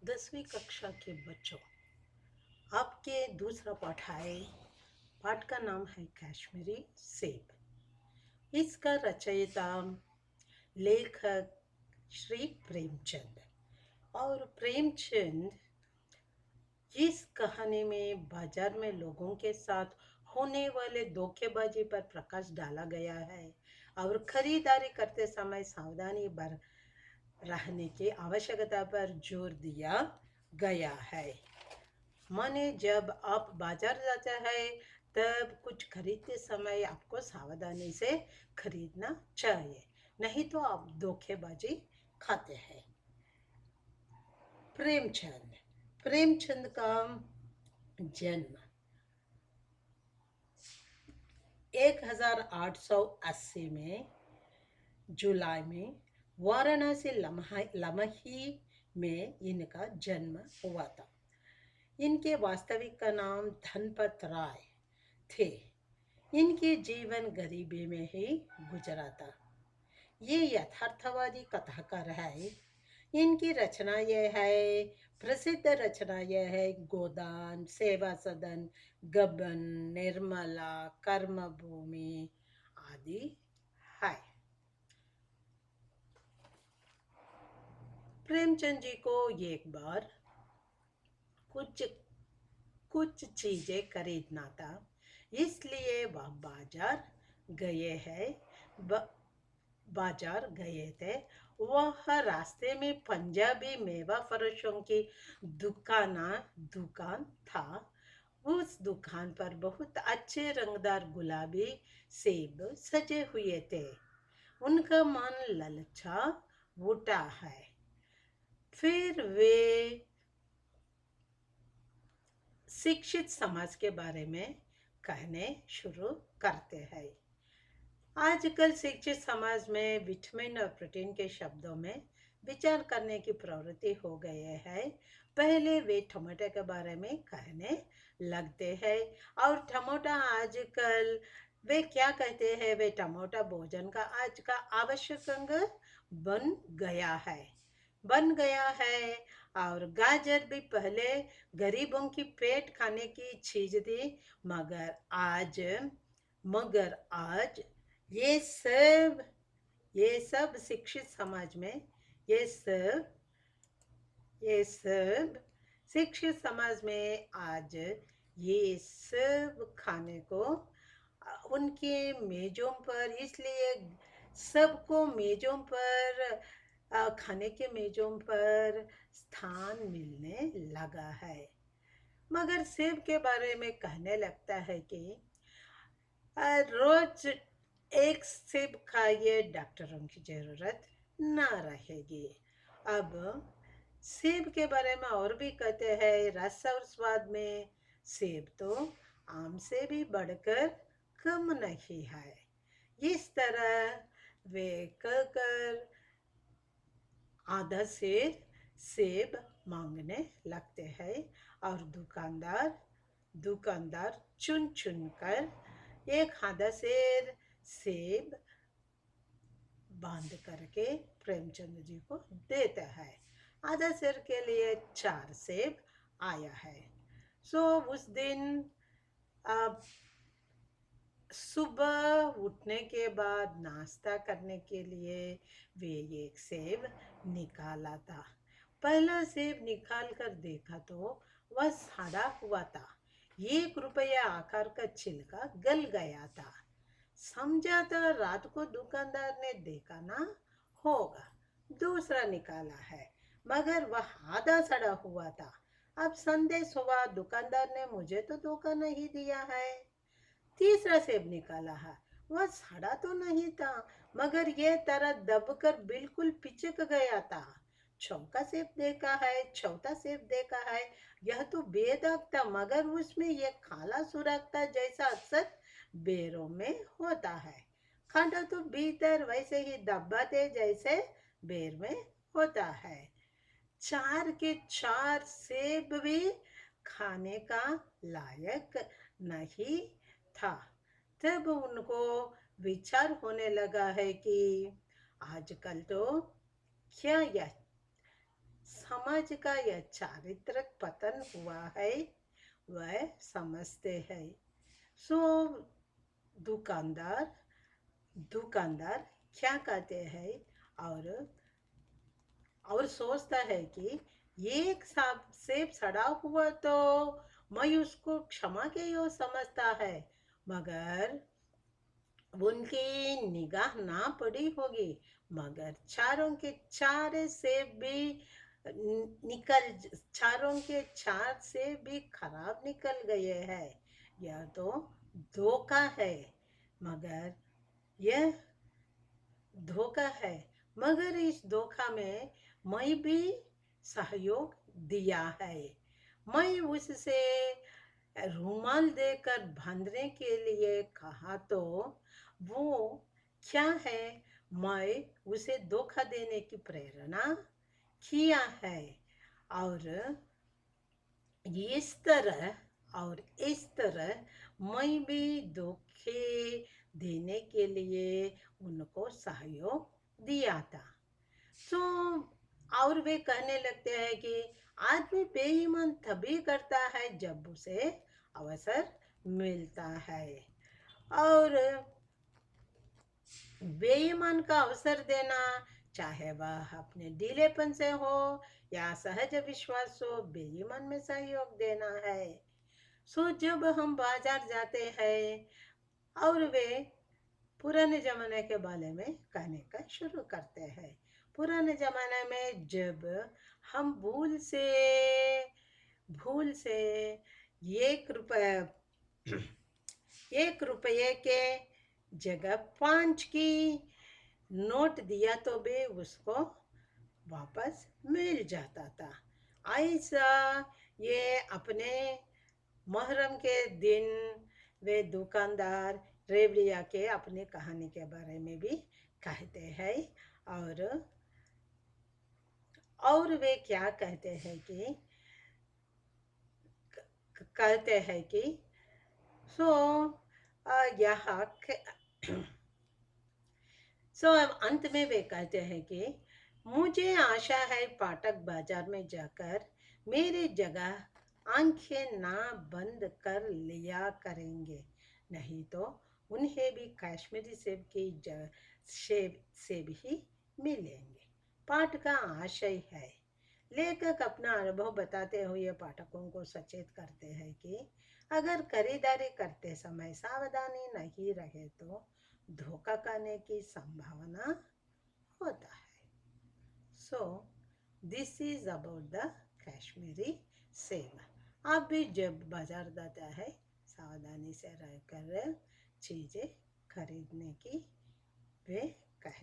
10वीं कक्षा के बच्चों, आपके दूसरा पाठ है। पाठ का नाम है कश्मीरी सेब। इसका रचयिता लेखक श्री प्रेमचंद। और प्रेमचंद इस कहानी में बाजार में लोगों के साथ होने वाले धोखेबाजी पर प्रकाश डाला गया है और खरीदारी करते समय सावधानी बर रहने की आवश्यकता पर जोर दिया गया है। माने जब आप बाजार जाते हैं तब कुछ खरीदते समय आपको सावधानी से खरीदना चाहिए, नहीं तो आप धोखेबाजी खाते हैं। प्रेमचंद का जन्म 1880 में जुलाई में वाराणसी लमही में इनका जन्म हुआ था। इनके वास्तविक का नाम धनपत राय थे। इनके जीवन गरीबी में ही गुजरा था। ये यथार्थवादी कथाकार है। इनकी रचना यह है, प्रसिद्ध रचना यह है गोदान, सेवा सदन, गबन, निर्मला, कर्मभूमि आदि है। प्रेमचंद जी को एक बार कुछ कुछ चीजें खरीदना था, इसलिए वह बाजार गए थे। वह रास्ते में पंजाबी मेवा फरोशों की दुकान था। उस दुकान पर बहुत अच्छे रंगदार गुलाबी सेब सजे हुए थे। उनका मन ललचा उठा है। फिर वे शिक्षित समाज के बारे में कहने शुरू करते हैं। आजकल शिक्षित समाज में विटामिन और प्रोटीन के शब्दों में विचार करने की प्रवृत्ति हो गई है। पहले वे टमाटर के बारे में कहने लगते हैं और टमाटर आजकल वे क्या कहते हैं, वे टमाटर भोजन का आज का आवश्यक अंग बन गया है। और गाजर भी पहले गरीबों की पेट खाने की चीज थी, मगर आज ये सब शिक्षित समाज में ये सब शिक्षित समाज में आज ये सब खाने को उनके मेजों पर, इसलिए सबको मेजों पर खाने के मेजों पर स्थान मिलने लगा है। मगर सेब के बारे में कहने लगता है कि रोज एक सेब खाइए, डॉक्टरों की जरूरत ना रहेगी। अब सेब के बारे में और भी कहते हैं, रस और स्वाद में सेब तो आम से भी बढ़कर कम नहीं है। इस तरह वे कहकर आधा सेब मांगने लगते हैं और दुकानदार चुन चुन कर एक आधा सेब बांध करके प्रेमचंद जी को देता है। आधा सेर के लिए 4 सेब आया है। उस दिन सुबह उठने के बाद नाश्ता करने के लिए वे एक सेब निकाला था। पहला सेब निकाल कर देखा तो वह सड़ा हुआ था। 1 रुपया आकार का छिलका गल गया था। समझा था रात को दुकानदार ने देखा ना होगा। दूसरा निकाला है, मगर वह आधा सड़ा हुआ था। अब संदेश हुआ, दुकानदार ने मुझे तो धोखा नहीं दिया है। तीसरा सेब निकाला है, वह सड़ा तो नहीं था, मगर यह तरह दबकर बिल्कुल पिचक गया था। चौथा सेब देखा है, यह तो बेदाग था, मगर उसमें यह काला सुराख था जैसा अक्सर बेरों में होता है। कांटा तो भीतर वैसे ही धब्बा थे जैसे बेर में होता है। 4 के 4 सेब भी खाने का लायक नहीं था। तब उनको विचार होने लगा है कि आजकल तो क्या यह समाज का यह चारित्रिक पतन हुआ है वह समझते हैं। सो दुकानदार दुकानदार क्या कहते हैं, और सोचता है कि एक सेब सड़ा हुआ तो मैं उसको क्षमा के यो समझता है, मगर उनकी निगाह ना पड़ी होगी। मगर चारों के चार सेब भी निकल चारों के चार सेब भी खराब निकल गए हैं। यह तो धोखा है, मगर यह धोखा है, मगर इस धोखा में मैं भी सहयोग दिया है। मैं उससे रुमाल देकर बांधने के लिए कहा तो वो क्या है, मैं उसे धोखा देने की प्रेरणा किया है। और इस तरह मैं भी धोखे देने के लिए उनको सहयोग दिया था। तो और वे कहने लगते हैं कि आदमी बेईमान तभी करता है जब उसे अवसर मिलता है, और बेईमान का अवसर देना, चाहे वह अपने ढीलेपन से हो या सहज विश्वास हो, बेईमान में सहयोग देना है। सो जब हम बाजार जाते हैं और वे पुराने जमाने के बारे में कहने का शुरू करते हैं। पुराने जमाने में जब हम भूल से 1 रुपये 1 रुपये के जगह 5 की नोट दिया तो भी उसको वापस मिल जाता था। ऐसा ये अपने मुहर्रम के दिन वे दुकानदार रेवड़िया के अपनी कहानी के बारे में भी कहते हैं। और वे क्या कहते हैं कि सो यहाँ सो अंत में वे कहते हैं कि मुझे आशा है पाठक बाजार में जाकर मेरी जगह आंखें ना बंद कर लिया करेंगे, नहीं तो उन्हें भी कश्मीरी सेब ही मिलेंगे। पाठ का आशय है, लेखक अपना अनुभव बताते हुए पाठकों को सचेत करते हैं कि अगर खरीदारी करते समय सावधानी नहीं रहे तो धोखा करने की संभावना होता है। So this is about the Kashmiri सेब। आप भी जब बाजार जाता है सावधानी से रहकर चीज़ें खरीदने की वे